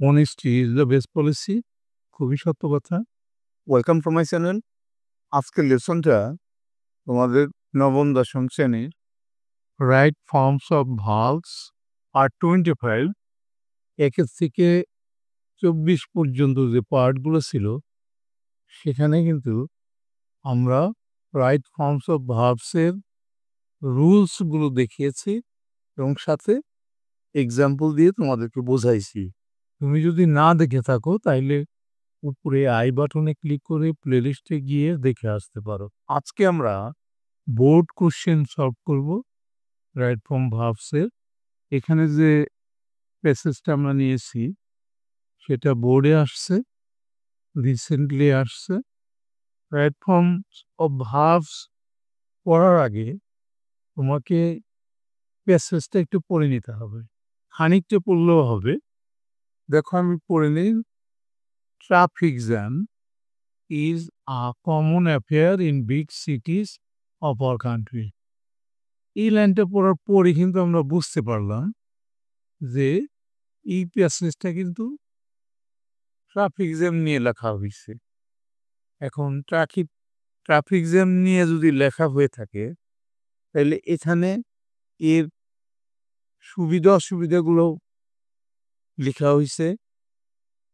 Honesty is the best policy. খুবই সত্য কথা। Welcome to my channel. আজকের লেসনটা তোমাদের নবম দশম শ্রেণীর right forms of verbs part 25 একের থেকে 24 পর্যন্ত যে পার্টগুলো ছিল সেখানে কিন্তু আমরা রাইট ফর্মস অফ ভার্বসের রুলসগুলো দেখিয়েছি এবং সাথে এক্সাম্পল দিয়ে তোমাদেরকে বোঝাইছি। তুমি যদি না দেখে থাকো তাইলে উপরে আই বাটনে ক্লিক করে প্লেলিস্টে গিয়ে দেখে আসতে পারো। আজকে আমরা বোর্ড কোশ্চেন সলভ করব রাইট ফর্ম ভার্বসের। এখানে যে প্যাসেজটা আমরা নিয়েছি সেটা বোর্ডে আসছে, রিসেন্টলি আসছে। রাইট ফর্ম অফ ভার্বস পড়ার আগে তোমাকে প্যাসেজটা একটু পড়ে নিতে হবে, খানিকটা পড়লেও হবে। দেখো আমি পড়ে নিই। Traffic jam is a common affair in big cities of our country. এই লাইনটা পড়ার পরে কিন্তু আমরা বুঝতে পারলাম যে এই প্যাসেজটা কিন্তু ট্রাফিক জ্যাম নিয়ে লেখা হয়েছে। এখন ট্রাফিক জ্যাম নিয়ে যদি লেখা হয়ে থাকে তাহলে এখানে এর সুবিধা অসুবিধাগুলো লেখা হয়েছে।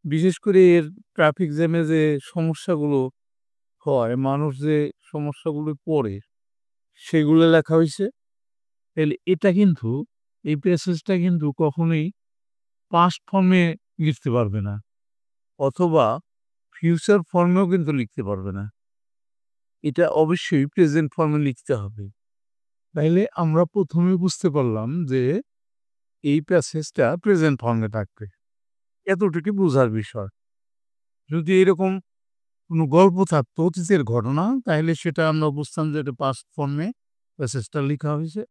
বিশেষ করে এর ট্রাফিক জ্যামে যে সমস্যাগুলো হয়, মানুষ যে সমস্যাগুলো পড়ে সেগুলো লেখা হয়েছে। তাহলে এটা কিন্তু এই প্যাসেজটা কিন্তু কখনোই পাস্ট ফর্মে লিখতে পারবে না, অথবা ফিউচার ফর্মেও কিন্তু লিখতে পারবে না। এটা অবশ্যই প্রেজেন্ট ফর্মে লিখতে হবে। তাইলে আমরা প্রথমে বুঝতে পারলাম যে এই প্যাসেজটা প্রেজেন্ট ফর্মে থাকবে, এতটুকু বোঝার বিষয়। যদি এরকম কোনো গল্প থাকতো অতীতের ঘটনা, তাহলে সেটা আমরা বুঝতাম যে এটা পাস্ট ফর্মে প্যাসেজটা লেখা হয়েছে,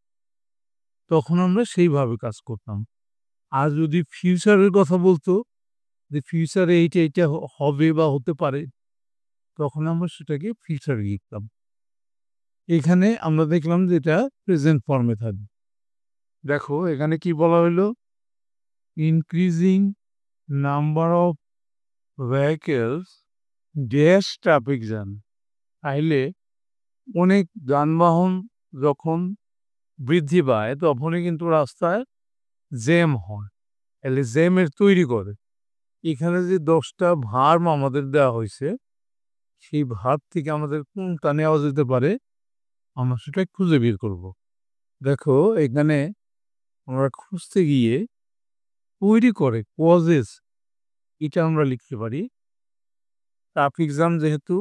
তখন আমরা সেইভাবে কাজ করতাম। আর যদি ফিউচারের কথা বলতো যে ফিউচারে এইটা হবে বা হতে পারে, তখন আমরা সেটাকে ফিউচারে লিখতাম। এখানে আমরা দেখলাম যে এটা প্রেজেন্ট ফর্মে থাকবে। দেখো এখানে কি বলা হলো, increasing number of vehicles dash traffic jam. তাইলে অনেক যানবাহন যখন বৃদ্ধি পায় তখনই কিন্তু রাস্তায় জ্যাম হয়, তাহলে জ্যামের তৈরি করে। এখানে যে 10টা ভার্ব আমাদের দেওয়া হয়েছে সেই ভার্ব থেকে আমাদের কোনটা নেওয়া যেতে পারে আমরা সেটা খুঁজে বের করব। দেখো এখানে আমরা খুঁজতে গিয়ে তৈরি করে কজেস এটা আমরা লিখতে পারি। ট্রাফিক জ্যাম যেহেতু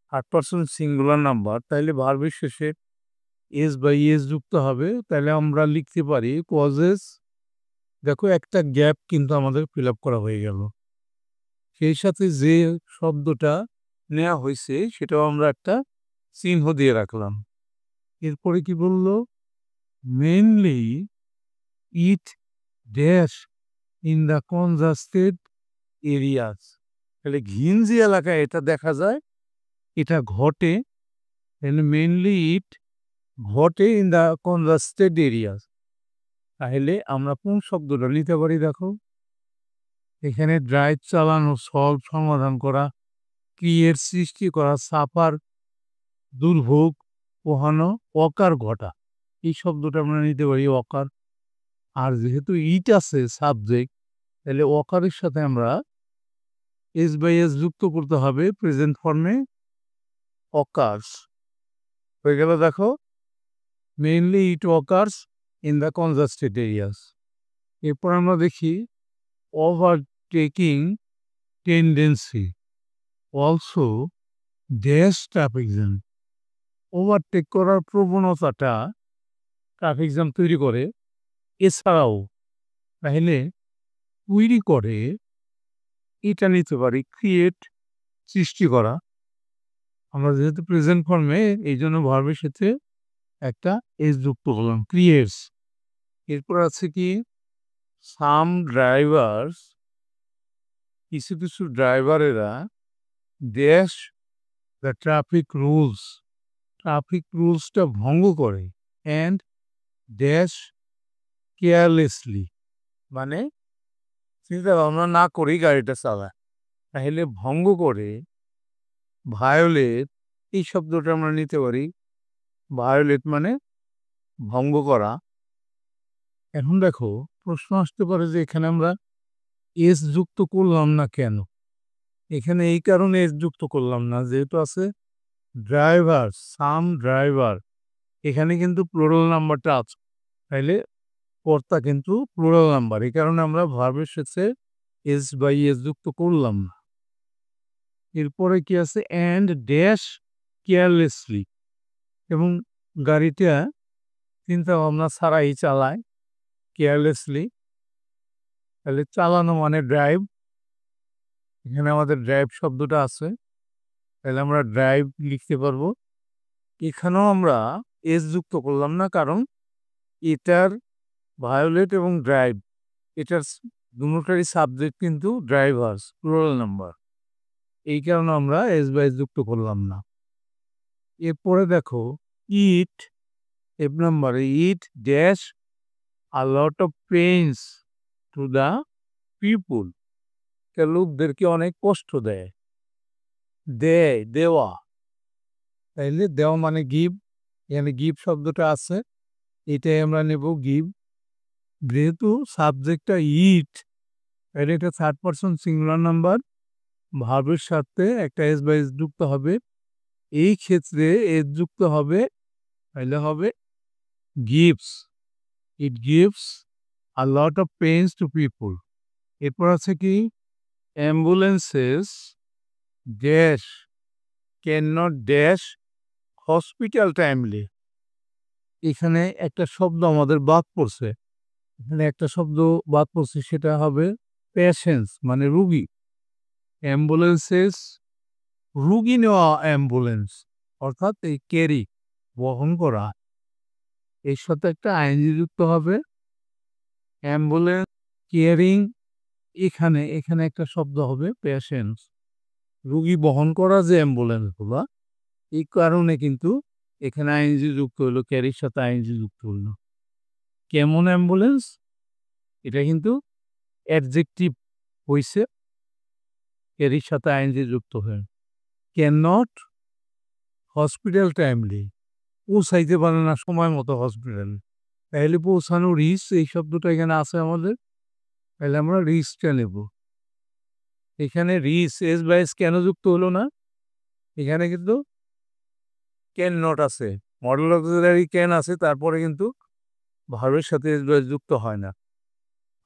থার্ড পারসন সিঙ্গুলার নাম্বার, তাইলে ভার্বের শেষে এস বা ইএস যুক্ত হবে, তাহলে আমরা লিখতে পারি কজেস। দেখো একটা গ্যাপ কিন্তু আমাদের ফিল আপ করা হয়ে গেল। সেই সাথে যে শব্দটা নেওয়া হয়েছে সেটাও আমরা একটা চিহ্ন দিয়ে রাখলাম। এরপরে কি বললো, mainly it dash in the congested areas. তাহলে ঘিঞ্জি এলাকায় এটা দেখা যায়, এটা ঘটে। মেনলি ইট ঘটে ইন দ্য কনজাস্টেড এরিয়াস। তাহলে আমরা কোন শব্দটা নিতে পারি? দেখো এখানে ড্রাইভ চালানো, সলভ সমাধান করা, ক্রিয়েট সৃষ্টি করা, সাফার দুর্ভোগ পোহানো, অকার ঘটা, এই শব্দটা আমরা নিতে পারি অকার। আর যেহেতু ইট আছে সাবজেক্ট, তাহলে অকারের সাথে আমরা এস বাই এস যুক্ত করতে হবে প্রেজেন্ট ফর্মে, অকার্স হয়ে গেল। দেখো mainly it occurs in the congested areas. এরপর আমরা দেখি overtaking tendency also dash traffic jam. Overtake করার প্রবণতাটা ট্রাফিক জ্যাম তৈরি করে। এছাড়াও তাহলে তৈরি করে এটা নিতে পারি ক্রিয়েট সৃষ্টি করা। আমরা যেহেতু প্রেজেন্ট ফর্মে এই জন্য ভার্বের সাথে একটা এস যুক্ত করলাম, ক্রিয়েটস। এরপর আছে কি, সাম ড্রাইভার্স, কিছু কিছু ড্রাইভারেরা dash the traffic rules, traffic রুলসটা ভঙ্গ করে, অ্যান্ড ড্যাশ কেয়ারলেসলি, মানে চিন্তা ভাবনা না করেই গাড়িটা চালায়, তাহলে ভঙ্গ করে ভায়োলেট এই শব্দটা আমরা নিতে পারি। ভায়োলেট মানে ভঙ্গ করা। এখন দেখো প্রশ্ন আসতে পারে যে এখানে আমরা এস যুক্ত করলাম না কেন? এখানে এই কারণে এস যুক্ত করলাম না, যেহেতু আছে ড্রাইভার, সাম ড্রাইভার, এখানে কিন্তু প্লুরাল নাম্বারটা আছে, তাইলে কর্তা কিন্তু প্লুরাল নাম্বার, এই কারণে আমরা ভার্বের শেষে এস বাই এস যুক্ত করলাম না। এরপরে কি আছে? অ্যান্ড ড্যাশ কেয়ারলেসলি, এবং গাড়িটা চিন্তা ভাবনা ছাড়াই চালায় কেয়ারলেসলি, তাহলে চালানো মানে ড্রাইভ। এখানে আমাদের ড্রাইভ শব্দটা আছে, তাহলে আমরা ড্রাইভ লিখতে পারবো। এখানেও আমরা এস যুক্ত করলাম না, কারণ এটার ভায়োলেট এবং ড্রাইভ এটার দুটোটারই সাবজেক্ট কিন্তু ড্রাইভার্স, প্লুরাল নাম্বার, এই কারণে আমরা এস বাই এস যুক্ত করলাম না। এরপরে দেখো ইট, এফ নাম্বারে, it dash a lot of pains to the people, লোকদেরকে অনেক কষ্ট দেয়। দেয়, দেওয়া, তাইলে দেওয়া মানে গিভ, এখানে গিভ শব্দটা আছে, এটাই আমরা নেব গিভ। যেহেতু সাবজেক্টটা ইট, তাহলে এটা থার্ড পারসন সিঙ্গুলার নাম্বার, ভার্বের সাথে একটা এস বাই এস যুক্ত হবে। এই ক্ষেত্রে এস যুক্ত হবে, তাহলে হবে gives, it gives a lot of pains to people. এরপর আছে কি? Ambulances dash can not dash hospital timely, এখানে একটা শব্দ আমাদের বাদ পড়ছে, এখানে একটা শব্দ বাদ পড়ছে, সেটা হবে পেশেন্স মানে রুগী। অ্যাম্বুলেন্সেস রুগী নেওয়া অ্যাম্বুলেন্স, অর্থাৎ এই ক্যারি বহন করা, এর সাথে একটা আইনজি যুক্ত হবে। অ্যাম্বুলেন্স কেয়ারিং, এখানে এখানে একটা শব্দ হবে পেশেন্স, রুগী বহন করা যে অ্যাম্বুলেন্সগুলো, এই কারণে কিন্তু এখানে আইনজি যুক্ত হলো, ক্যারির সাথে আইনজি যুক্ত হলো। কেমন অ্যাম্বুলেন্স, এটা কিন্তু অ্যাডজেক্টিভ হইছে, ক্যারির সাথে আইনজি যুক্ত হয়ে। ক্যান নট হসপিটাল টাইমলি, পৌঁছাইতে পারে না সময় মতো হসপিটালে, তাহলে পৌঁছানো রিচ, এই শব্দটা এখানে আছে আমাদের, তাহলে আমরা রিচটা নেব। এখানে রিচ এস বাই এস কেন যুক্ত হলো না? এখানে কিন্তু ক্যান নট আছে, মডেল অক্সিলারি ক্যান আছে, তারপরে কিন্তু ভার্বের সাথে এস বাই এস যুক্ত হয় না।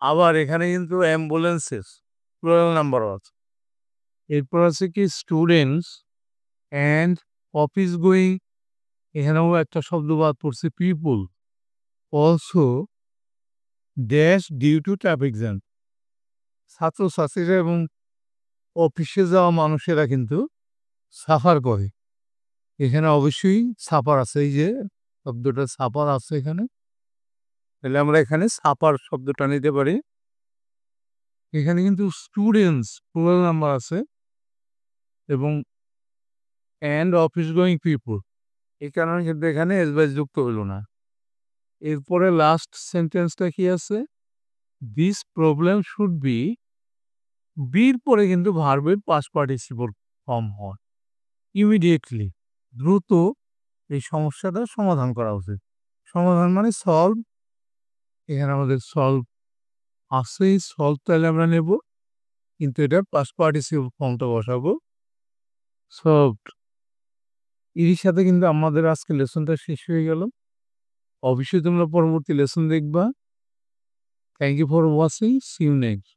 আবার এখানে কিন্তু অ্যাম্বুলেন্সেস প্লুরাল নাম্বার আছে। এরপর আছে কি? স্টুডেন্টস অ্যান্ড অফিস গোয়িং, এখানেও একটা শব্দ বাদ পড়ছে, people also dash due to traffic jam, ছাত্রছাত্রীরা এবং অফিসে যাওয়া মানুষেরা কিন্তু সাফার করে, এখানে অবশ্যই সাফার আছে, এই যে শব্দটা সাফার আছে এখানে, তাহলে আমরা এখানে সাফার শব্দটা নিতে পারি। এখানে কিন্তু স্টুডেন্টস প্লুরাল নাম্বার আছে এবং অ্যান্ড অফিস গোয়িং পিপুল, এই কারণে কিন্তু এখানে এস বাই যুক্ত হলো না। এরপরে লাস্ট সেন্টেন্সটা কি আছে? দিস প্রবলেম শুড বি, বির পরে কিন্তু ভার্বের পাস্ট পার্টিসিপল ফর্ম হয়, ইমিডিয়েটলি, দ্রুত এই সমস্যাটা সমাধান করা উচিত। সমাধান মানে সলভ, এখানে আমাদের সলভ আছে, সলভ তাহলে আমরা নেব, কিন্তু এটা পাস্ট পার্টিসিপল ফর্মটা বসাবো, সলভড। এর সাথে কিন্তু আমাদের আজকে লেসনটা শেষ হয়ে গেল। অবশ্যই তোমরা পরবর্তী লেসন দেখবা। Thank you for watching, see you next.